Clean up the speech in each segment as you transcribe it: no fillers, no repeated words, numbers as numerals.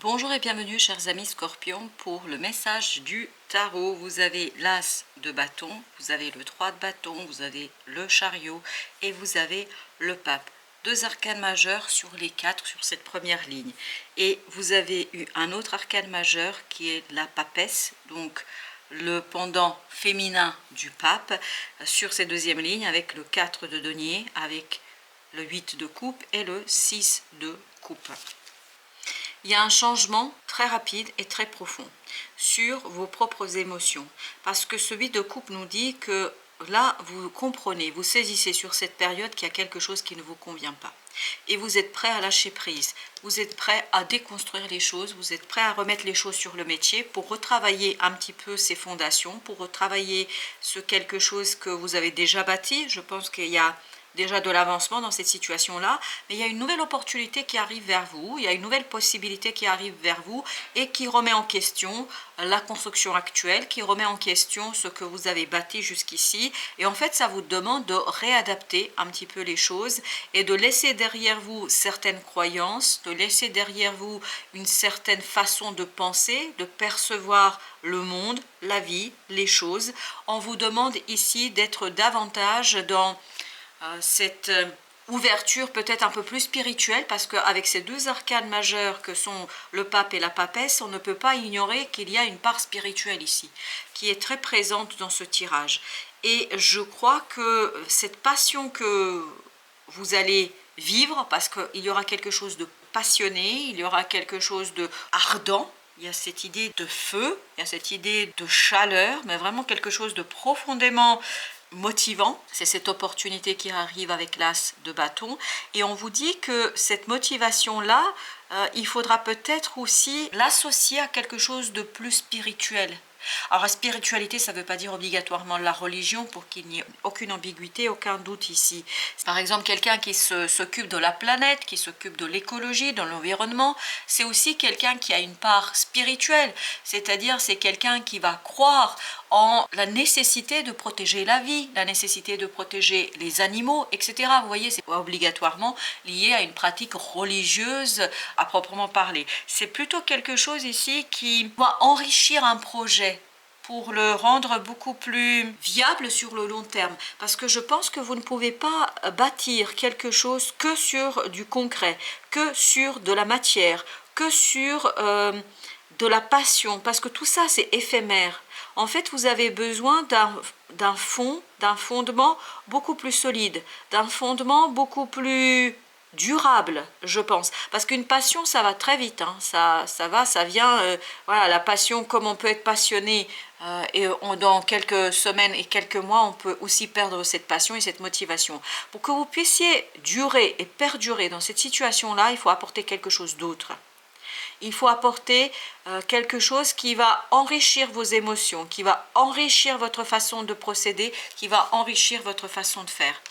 Bonjour et bienvenue chers amis Scorpions pour le message du tarot. Vous avez l'As de bâton, vous avez le 3 de bâton, vous avez le chariot et vous avez le pape. Deux arcanes majeurs sur les quatre sur cette première ligne. Et vous avez eu un autre arcane majeur qui est la papesse, donc le pendant féminin du pape sur cette deuxième ligne avec le 4 de denier, avec le 8 de coupe et le 6 de coupe. Il y a un changement très rapide et très profond sur vos propres émotions. Parce que ce 8 de coupe nous dit que là, vous comprenez, vous saisissez sur cette période qu'il y a quelque chose qui ne vous convient pas. Et vous êtes prêt à lâcher prise. Vous êtes prêt à déconstruire les choses. Vous êtes prêt à remettre les choses sur le métier pour retravailler un petit peu ces fondations, pour retravailler ce quelque chose que vous avez déjà bâti. Je pense qu'il y a déjà de l'avancement dans cette situation-là, mais il y a une nouvelle opportunité qui arrive vers vous, il y a une nouvelle possibilité qui arrive vers vous et qui remet en question la construction actuelle, qui remet en question ce que vous avez bâti jusqu'ici. Et en fait, ça vous demande de réadapter un petit peu les choses et de laisser derrière vous certaines croyances, de laisser derrière vous une certaine façon de penser, de percevoir le monde, la vie, les choses. On vous demande ici d'être davantage dans cette ouverture peut-être un peu plus spirituelle, parce qu'avec ces deux arcanes majeurs que sont le pape et la papesse, on ne peut pas ignorer qu'il y a une part spirituelle ici, qui est très présente dans ce tirage. Et je crois que cette passion que vous allez vivre, parce qu'il y aura quelque chose de passionné, il y aura quelque chose de ardent, il y a cette idée de feu, il y a cette idée de chaleur, mais vraiment quelque chose de profondément motivant. C'est cette opportunité qui arrive avec l'As de bâton. Et on vous dit que cette motivation-là, il faudra peut-être aussi l'associer à quelque chose de plus spirituel. Alors la spiritualité, ça ne veut pas dire obligatoirement la religion, pour qu'il n'y ait aucune ambiguïté, aucun doute ici. Par exemple, quelqu'un qui s'occupe de la planète, qui s'occupe de l'écologie, de l'environnement, c'est aussi quelqu'un qui a une part spirituelle, c'est-à-dire c'est quelqu'un qui va croire en la nécessité de protéger la vie, la nécessité de protéger les animaux, etc. Vous voyez, c'est pas obligatoirement lié à une pratique religieuse à proprement parler. C'est plutôt quelque chose ici qui va enrichir un projet pour le rendre beaucoup plus viable sur le long terme. Parce que je pense que vous ne pouvez pas bâtir quelque chose que sur du concret, que sur de la matière, que sur de la passion, parce que tout ça c'est éphémère. En fait, vous avez besoin d'un fond, d'un fondement beaucoup plus solide, d'un fondement beaucoup plus durable, je pense. Parce qu'une passion, ça va très vite, hein. Ça va, ça vient. Voilà, la passion, comme on peut être passionné, dans quelques semaines et quelques mois, on peut aussi perdre cette passion et cette motivation. Pour que vous puissiez durer et perdurer dans cette situation-là, il faut apporter quelque chose d'autre. Il faut apporter quelque chose qui va enrichir vos émotions, qui va enrichir votre façon de procéder, qui va enrichir votre façon de faire.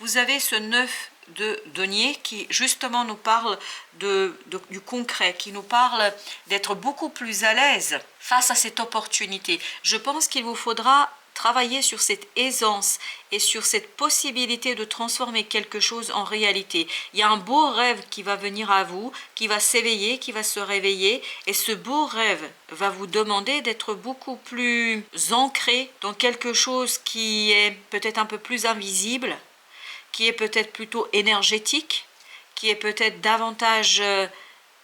Vous avez ce 9 de denier qui justement nous parle du concret, qui nous parle d'être beaucoup plus à l'aise face à cette opportunité. Je pense qu'il vous faudra travailler sur cette aisance et sur cette possibilité de transformer quelque chose en réalité. Il y a un beau rêve qui va venir à vous, qui va s'éveiller, qui va se réveiller, et ce beau rêve va vous demander d'être beaucoup plus ancré dans quelque chose qui est peut-être un peu plus invisible, qui est peut-être plutôt énergétique, qui est peut-être davantage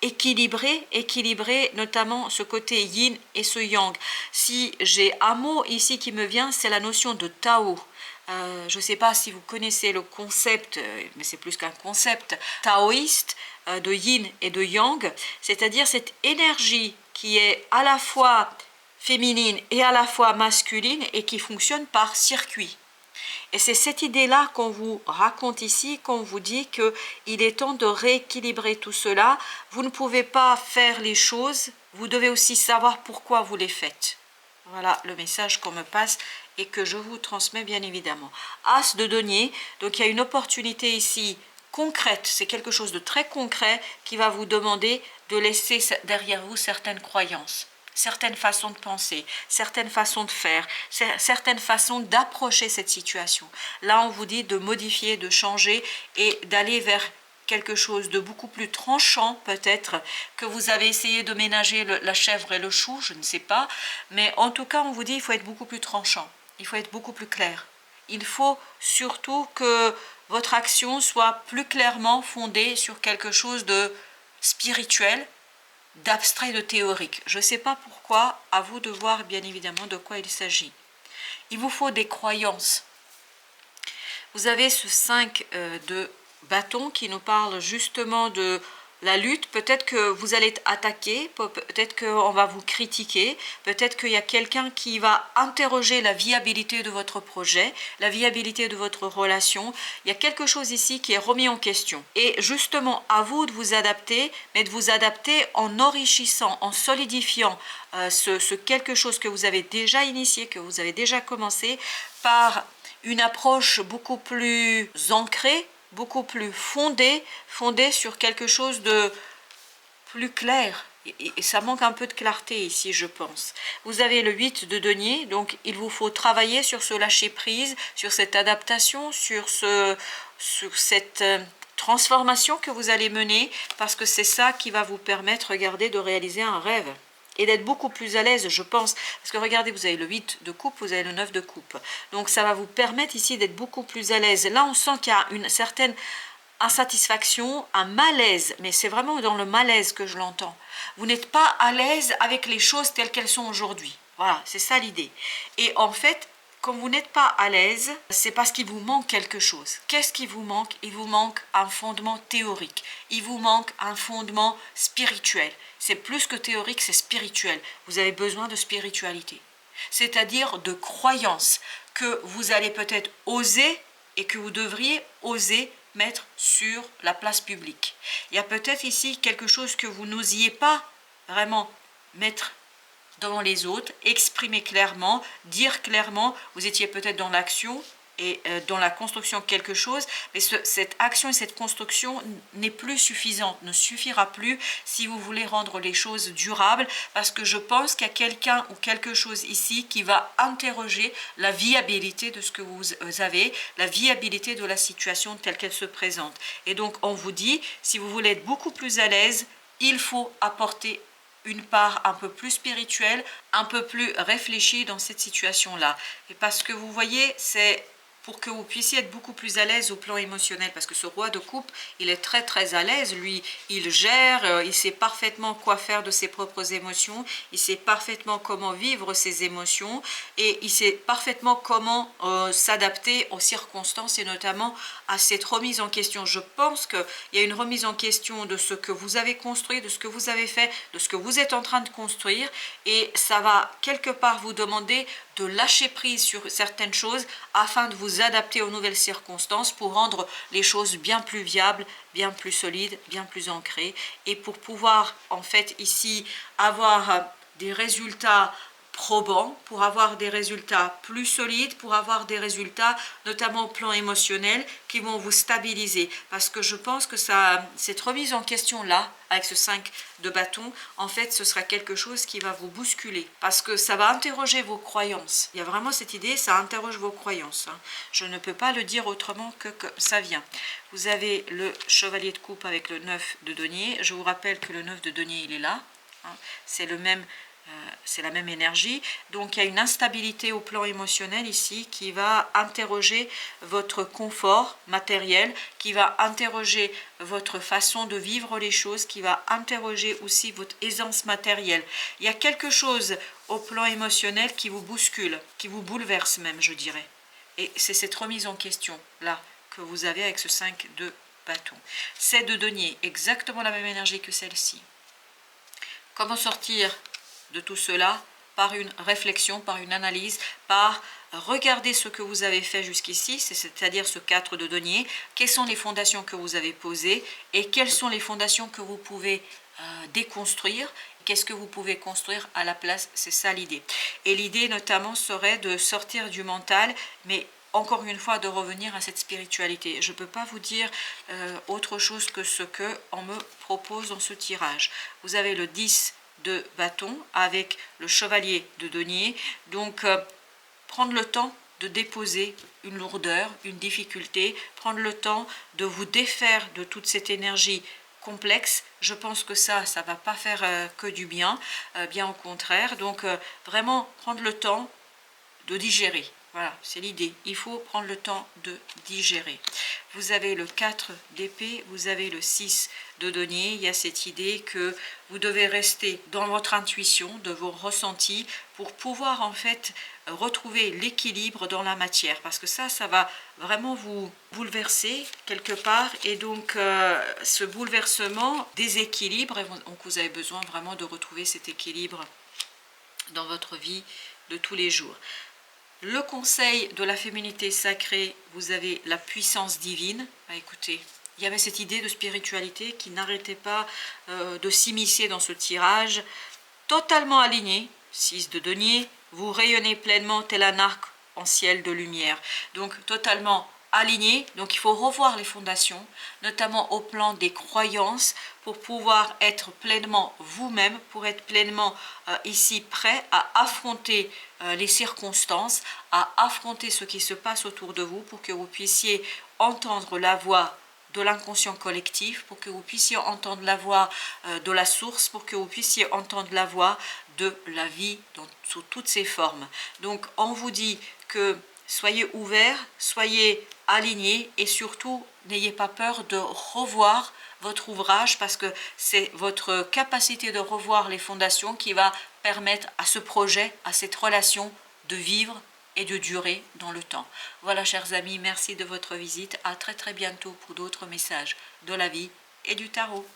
équilibré, notamment ce côté yin et ce yang. Si j'ai un mot ici qui me vient, c'est la notion de Tao. Je ne sais pas si vous connaissez le concept, mais c'est plus qu'un concept taoïste, de yin et de yang, c'est-à-dire cette énergie qui est à la fois féminine et à la fois masculine et qui fonctionne par circuit. Et c'est cette idée-là qu'on vous raconte ici, qu'on vous dit qu'il est temps de rééquilibrer tout cela. Vous ne pouvez pas faire les choses, vous devez aussi savoir pourquoi vous les faites. Voilà le message qu'on me passe et que je vous transmets bien évidemment. As de denier, donc il y a une opportunité ici concrète, c'est quelque chose de très concret qui va vous demander de laisser derrière vous certaines croyances, certaines façons de penser, certaines façons de faire, certaines façons d'approcher cette situation. Là, on vous dit de modifier, de changer et d'aller vers quelque chose de beaucoup plus tranchant, peut-être que vous avez essayé de ménager la chèvre et le chou, je ne sais pas, mais en tout cas on vous dit il faut être beaucoup plus tranchant, il faut être beaucoup plus clair. Il faut surtout que votre action soit plus clairement fondée sur quelque chose de spirituel, d'abstrait, de théorique. Je ne sais pas pourquoi, à vous de voir bien évidemment de quoi il s'agit. Il vous faut des croyances. Vous avez ce 5 de bâton qui nous parle justement de la lutte. Peut-être que vous allez être attaqué, peut-être qu'on va vous critiquer, peut-être qu'il y a quelqu'un qui va interroger la viabilité de votre projet, la viabilité de votre relation. Il y a quelque chose ici qui est remis en question. Et justement, à vous de vous adapter, mais de vous adapter en enrichissant, en solidifiant ce quelque chose que vous avez déjà initié, que vous avez déjà commencé, par une approche beaucoup plus ancrée, beaucoup plus fondée sur quelque chose de plus clair. Et ça manque un peu de clarté ici, je pense. Vous avez le 8 de denier, donc il vous faut travailler sur ce lâcher-prise, sur cette adaptation, sur cette transformation que vous allez mener, parce que c'est ça qui va vous permettre, regardez, de réaliser un rêve. Et d'être beaucoup plus à l'aise, je pense. Parce que regardez, vous avez le 8 de coupe, vous avez le 9 de coupe. Donc ça va vous permettre ici d'être beaucoup plus à l'aise. Là, on sent qu'il y a une certaine insatisfaction, un malaise. Mais c'est vraiment dans le malaise que je l'entends. Vous n'êtes pas à l'aise avec les choses telles qu'elles sont aujourd'hui. Voilà, c'est ça l'idée. Et en fait, quand vous n'êtes pas à l'aise, c'est parce qu'il vous manque quelque chose. Qu'est-ce qui vous manque? Il vous manque un fondement théorique. Il vous manque un fondement spirituel. C'est plus que théorique, c'est spirituel. Vous avez besoin de spiritualité. C'est-à-dire de croyance que vous allez peut-être oser et que vous devriez oser mettre sur la place publique. Il y a peut-être ici quelque chose que vous n'osiez pas vraiment mettre devant les autres, exprimer clairement, dire clairement, vous étiez peut-être dans l'action et dans la construction de quelque chose, mais cette action et cette construction n'est plus suffisante, ne suffira plus si vous voulez rendre les choses durables, parce que je pense qu'il y a quelqu'un ou quelque chose ici qui va interroger la viabilité de ce que vous avez, la viabilité de la situation telle qu'elle se présente. Et donc on vous dit, si vous voulez être beaucoup plus à l'aise, il faut apporter une part un peu plus spirituelle, un peu plus réfléchie dans cette situation-là. Et parce que vous voyez, c'est pour que vous puissiez être beaucoup plus à l'aise au plan émotionnel, parce que ce roi de coupe, il est très très à l'aise, lui, il gère, il sait parfaitement quoi faire de ses propres émotions, il sait parfaitement comment vivre ses émotions, et il sait parfaitement comment s'adapter aux circonstances, et notamment à cette remise en question. Je pense qu'il y a une remise en question de ce que vous avez construit, de ce que vous avez fait, de ce que vous êtes en train de construire, et ça va quelque part vous demander de lâcher prise sur certaines choses afin de vous adapter aux nouvelles circonstances pour rendre les choses bien plus viables, bien plus solides, bien plus ancrées, et pour pouvoir en fait ici avoir des résultats probants, pour avoir des résultats plus solides, pour avoir des résultats notamment au plan émotionnel qui vont vous stabiliser, parce que je pense que cette remise en question là avec ce 5 de bâton, en fait ce sera quelque chose qui va vous bousculer, parce que ça va interroger vos croyances. Il y a vraiment cette idée, ça interroge vos croyances, hein. Je ne peux pas le dire autrement que ça vient. Vous avez le chevalier de coupe avec le 9 de denier. Je vous rappelle que le 9 de denier il est là, hein. C'est le même, c'est la même énergie. Donc il y a une instabilité au plan émotionnel ici qui va interroger votre confort matériel, qui va interroger votre façon de vivre les choses, qui va interroger aussi votre aisance matérielle. Il y a quelque chose au plan émotionnel qui vous bouscule, qui vous bouleverse même, je dirais. Et c'est cette remise en question là que vous avez avec ce 5 de bâton. 7 de denier, exactement la même énergie que celle-ci. Comment sortir de tout cela? Par une réflexion, par une analyse, par regarder ce que vous avez fait jusqu'ici, c'est-à-dire ce 4 de denier, quelles sont les fondations que vous avez posées et quelles sont les fondations que vous pouvez déconstruire, qu'est-ce que vous pouvez construire à la place, c'est ça l'idée. Et l'idée notamment serait de sortir du mental, mais encore une fois de revenir à cette spiritualité. Je ne peux pas vous dire autre chose que ce qu'on me propose dans ce tirage. Vous avez le 10 de bâton avec le chevalier de denier, donc prendre le temps de déposer une lourdeur, une difficulté, prendre le temps de vous défaire de toute cette énergie complexe. Je pense que ça va pas faire que du bien, bien au contraire. Donc vraiment prendre le temps de digérer. Voilà, c'est l'idée. Il faut prendre le temps de digérer. Vous avez le 4 d'épée, vous avez le 6 de denier. Il y a cette idée que vous devez rester dans votre intuition, de vos ressentis, pour pouvoir en fait retrouver l'équilibre dans la matière. Parce que ça va vraiment vous bouleverser quelque part. Et donc, ce bouleversement déséquilibre, donc vous avez besoin vraiment de retrouver cet équilibre dans votre vie de tous les jours. Le conseil de la féminité sacrée, vous avez la puissance divine. Ah, écoutez, il y avait cette idée de spiritualité qui n'arrêtait pas de s'immiscer dans ce tirage. Totalement aligné, 6 de denier, vous rayonnez pleinement tel un arc en ciel de lumière. Donc totalement aligné, donc il faut revoir les fondations, notamment au plan des croyances, pour pouvoir être pleinement vous-même, pour être pleinement ici prêt à affronter les circonstances, à affronter ce qui se passe autour de vous, pour que vous puissiez entendre la voix de l'inconscient collectif, pour que vous puissiez entendre la voix de la source, pour que vous puissiez entendre la voix de la vie sous toutes ses formes. Donc on vous dit que soyez ouverts, soyez alignés et surtout n'ayez pas peur de revoir votre ouvrage, parce que c'est votre capacité de revoir les fondations qui va permettre à ce projet, à cette relation de vivre et de durer dans le temps. Voilà, chers amis, merci de votre visite. À très très bientôt pour d'autres messages de la vie et du tarot.